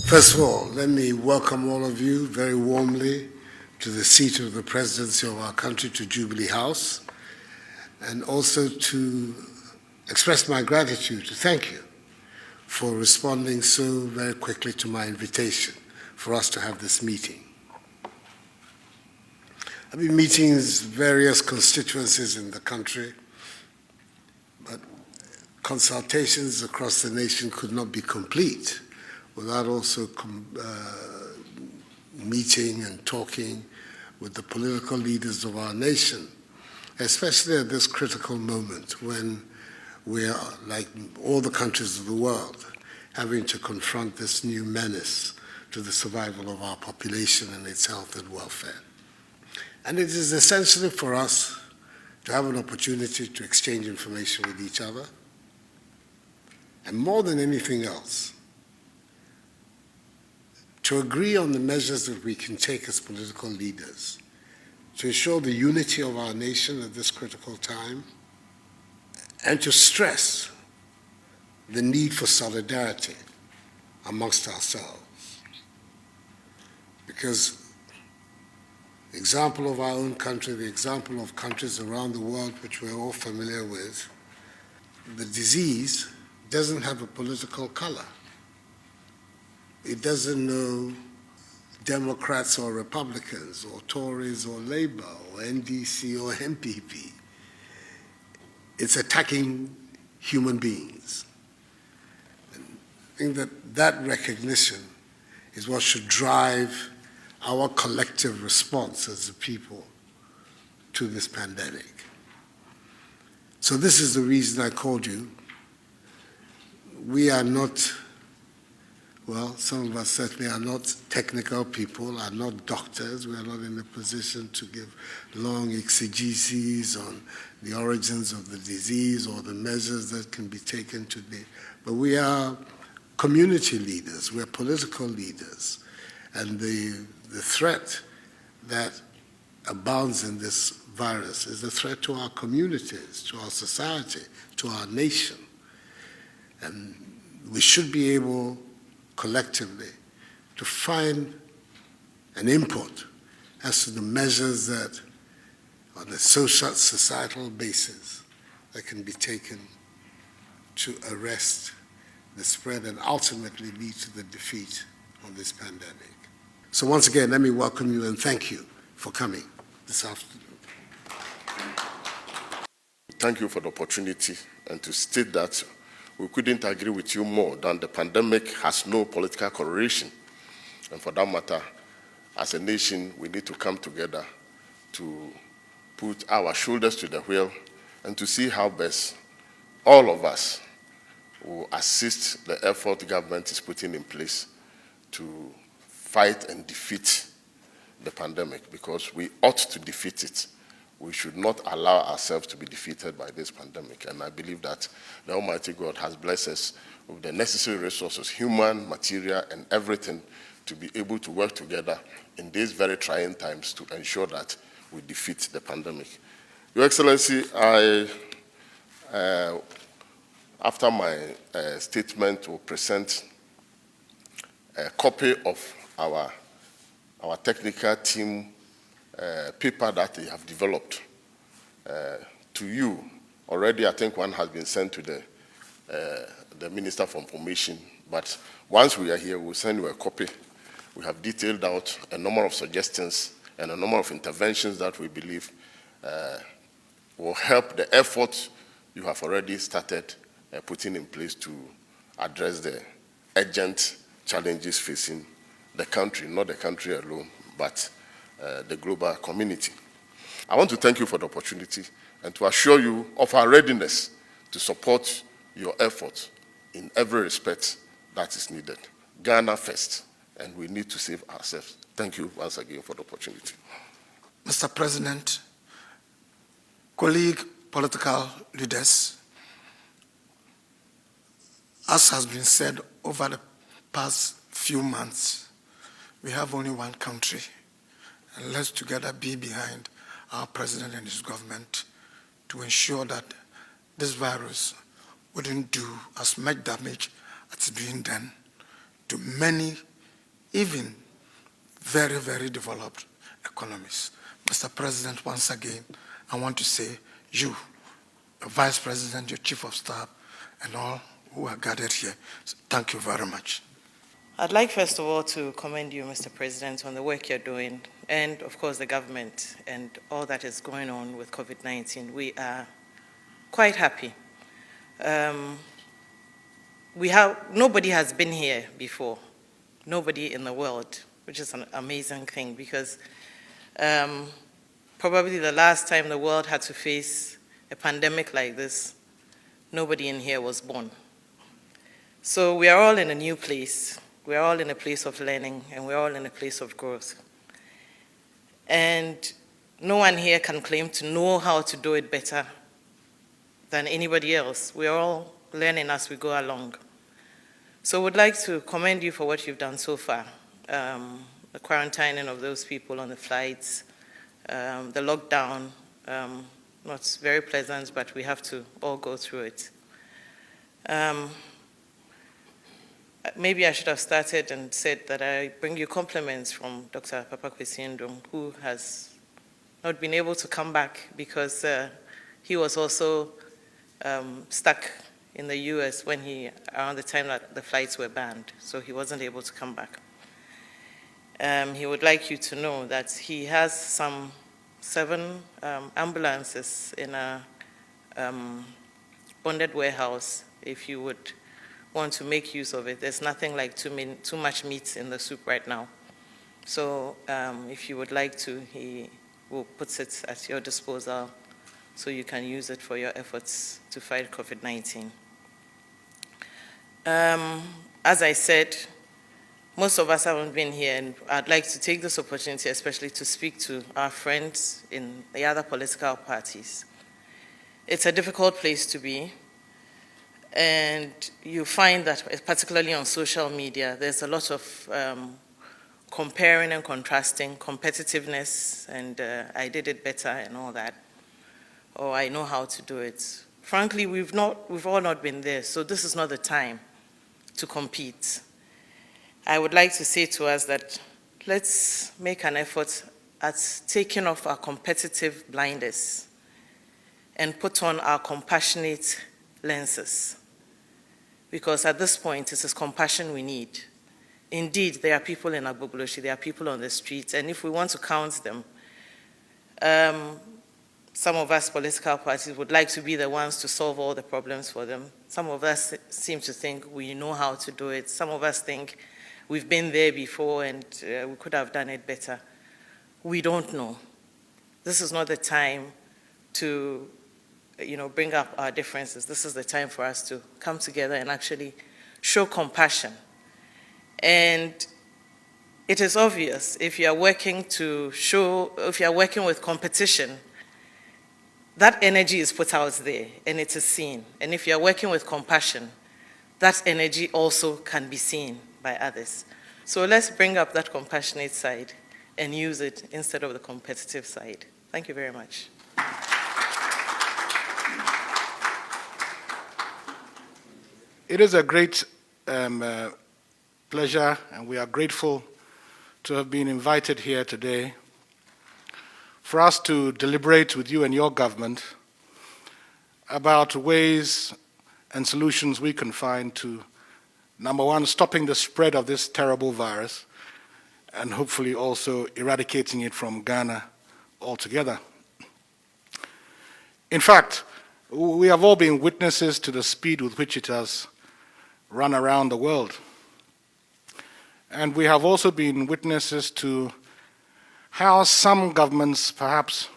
First of all, let me welcome all of you very warmly to the seat of the presidency of our country, to Jubilee House, and also to express my gratitude, to thank you for responding so very quickly to my invitation for us to have this meeting. I've been meeting various constituencies in the country, but consultations across the nation could not be complete without also meeting and talking with the political leaders of our nation, especially at this critical moment when we are, like all the countries of the world, having to confront this new menace to the survival of our population and its health and welfare. And it is essentially for us to have an opportunity to exchange information with each other, and more than anything else, to agree on the measures that we can take as political leaders to ensure the unity of our nation at this critical time, and to stress the need for solidarity amongst ourselves. Because the example of our own country, the example of countries around the world which we're all familiar with, the disease doesn't have a political color. It doesn't know Democrats or Republicans or Tories or Labour or NDC or MPP. It's attacking human beings. And I think that recognition is what should drive our collective response as a people to this pandemic. So this is the reason I called you. We are not, well, some of us certainly are not technical people, are not doctors. We are not in a position to give long exegeses on the origins of the disease or the measures that can be taken today. But we are community leaders, we're political leaders. And the threat that abounds in this virus is a threat to our communities, to our society, to our nation. And we should be able collectively to find an input as to the measures that, on a social, societal basis, that can be taken to arrest the spread and ultimately lead to the defeat of this pandemic. So once again, let me welcome you and thank you for coming this afternoon. Thank you for the opportunity, and to state that we couldn't agree with you more than the pandemic has no political correlation. And for that matter, as a nation, we need to come together to put our shoulders to the wheel and to see how best all of us will assist the effort the government is putting in place to fight and defeat the pandemic, because we ought to defeat it. We should not allow ourselves to be defeated by this pandemic. And I believe that the Almighty God has blessed us with the necessary resources, human, material, and everything, to be able to work together in these very trying times to ensure that we defeat the pandemic. Your Excellency, after my statement, will present a copy of our technical team paper that they have developed to you. Already, I think one has been sent to the Minister for Information, but once we are here, we'll send you a copy. We have detailed out a number of suggestions and a number of interventions that we believe will help the effort you have already started putting in place to address the urgent challenges facing the country, not the country alone, but the global community. I want to thank you for the opportunity and to assure you of our readiness to support your efforts in every respect that is needed. Ghana first, and we need to save ourselves. Thank you once again for the opportunity. Mr. President, colleague political leaders, as has been said over the past few months, we have only one country, and let's together be behind our president and his government to ensure that this virus wouldn't do as much damage as it's being done to many even very, very developed economies. Mr. President, once again, I want to say you, your Vice President, your Chief of Staff, and all who are gathered here, thank you very much. I'd like, first of all, to commend you, Mr. President, on the work you're doing, and, of course, the government and all that is going on with COVID-19. We are quite happy. Nobody has been here before, nobody in the world, which is an amazing thing, because probably the last time the world had to face a pandemic like this, nobody in here was born. So we are all in a new place. We are all in a place of learning, and we're all in a place of growth. And no one here can claim to know how to do it better than anybody else. We're all learning as we go along. So I would like to commend you for what you've done so far. The quarantining of those people on the flights, the lockdown, not very pleasant, but we have to all go through it. Maybe I should have started and said that I bring you compliments from Dr. Papa Kwesi Ndom, who has not been able to come back because he was also stuck in the US around the time that the flights were banned, so he wasn't able to come back. He would like you to know that he has some 7 ambulances in a bonded warehouse. If you would want to make use of it, there's nothing like too much meat in the soup right now. So if you would like to, he will put it at your disposal so you can use it for your efforts to fight COVID-19. As I said, most of us haven't been here, and I'd like to take this opportunity especially to speak to our friends in the other political parties. It's a difficult place to be, and you find that, particularly on social media, there's a lot of comparing and contrasting, competitiveness, and I did it better and all that, or I know how to do it. Frankly, we've all not been there, so this is not the time to compete. I would like to say to us that let's make an effort at taking off our competitive blinders and put on our compassionate lenses. Because at this point, it is compassion we need. Indeed, there are people in Agbogboloshi, there are people on the streets, and if we want to count them, some of us political parties would like to be the ones to solve all the problems for them. Some of us seem to think we know how to do it. Some of us think we've been there before and we could have done it better. We don't know. This is not the time to bring up our differences. This is the time for us to come together and actually show compassion. And it is obvious if you are working with competition, that energy is put out there and it is seen. And if you are working with compassion, that energy also can be seen by others. So let's bring up that compassionate side and use it instead of the competitive side. Thank you very much. It is a great pleasure, and we are grateful to have been invited here today for us to deliberate with you and your government about ways and solutions we can find to, number one, stopping the spread of this terrible virus, and hopefully also eradicating it from Ghana altogether. In fact, we have all been witnesses to the speed with which it has run around the world. And we have also been witnesses to how some governments perhaps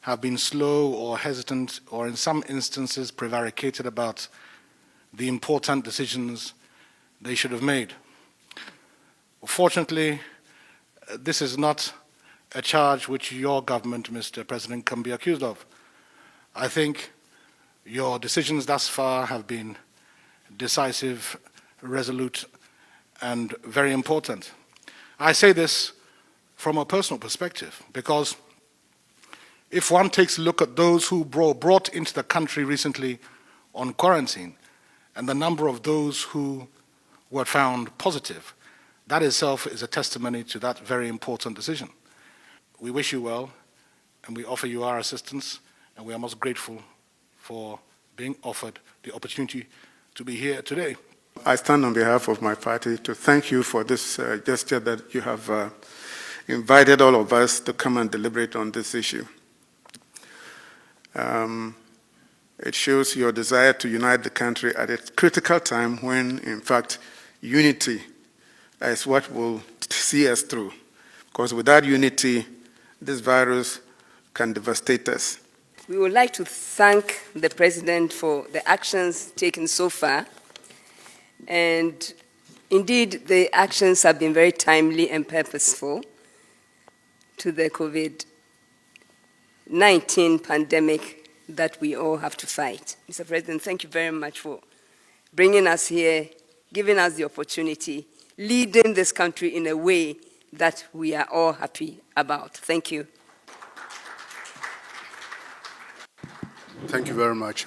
have been slow or hesitant, or in some instances prevaricated about the important decisions they should have made. Fortunately, this is not a charge which your government, Mr. President, can be accused of. I think your decisions thus far have been decisive, resolute, and very important. I say this from a personal perspective because if one takes a look at those who brought into the country recently on quarantine and the number of those who were found positive, That itself is a testimony to that very important decision. We wish you well, and we offer you our assistance, and we are most grateful for being offered the opportunity to be here today. I stand on behalf of my party to thank you for this gesture that you have invited all of us to come and deliberate on this issue. It shows your desire to unite the country at a critical time when, in fact, unity is what will see us through. Because without unity, this virus can devastate us. We would like to thank the President for the actions taken so far. And indeed, the actions have been very timely and purposeful to the COVID-19 pandemic that we all have to fight. Mr. President, thank you very much for bringing us here, giving us the opportunity, leading this country in a way that we are all happy about. Thank you. Thank you very much.